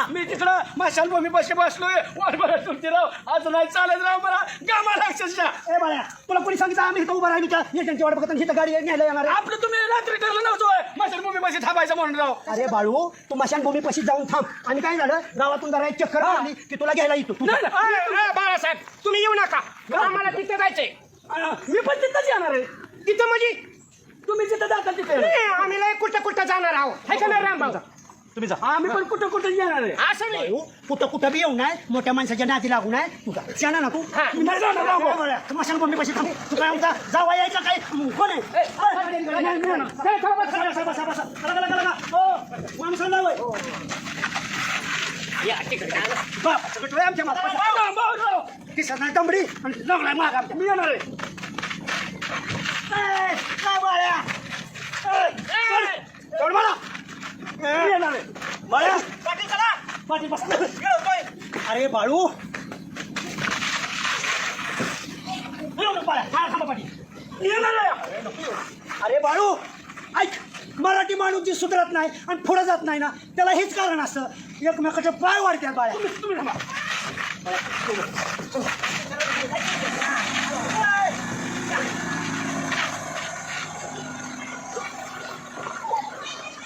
मी तिकडं मशालभूमी बसले बसलोय वाट बघत तुमची राव आज नाही चालत राव मला गामाला अक्षरशः. ए बाळा तुला कोणी सांगितलं आम्ही इथं उभं राहिलो त्या एजंटची वाट बघत हिथं गाडी न्यायला येणार आहे. आपलं तुम्ही रात्री ठरलं नव्हतं मशालभूमी बशी थांबायचं म्हणून राव. अरे बाळू तू मशानभूमी पशी जाऊन थांब आणि काय झालं गावातून जरा एक चक्कर मारली की तुला घ्यायला येतो तू. बाळासाहेब तुम्ही येऊ नका आम्हाला तिथे जायचंय. मी पण तिथंच येणार आहे. तिथं म्हणजे तुम्ही जिथं जाता तिथे आम्ही लय कुठं कुठं जाणार आहोत है का नाही रामभाऊ? तुम्ही जा. आम्ही पण कुठं कुठं येणार आहे. असं नाही कुठं कुठं बी येऊ नये मोठ्या माणसाच्या नादी लागू नये तुझा शाना ना तू मी नाही जाणार राव. मशानभूमी पशी थांब तू काय आमचा जावा यायचा काय कोण आहे माणसाला वय आमच्या माता किसान टंबडी आणि लागलाय माग आमच्या मी येणार आहे. काय बाळ्या सोड मला मी येणार आहे. बाळ्या पाटील बस. अरे बाळू थांबा पाटील येणार आहे. अरे बाळू ऐक मराठी माणूस जी सुधरत नाही आणि पुढे जात नाही ना त्याला हेच कारण असतं एकमेकाचे पाय वाढतात बाळ्या. तुम्ही थांबा.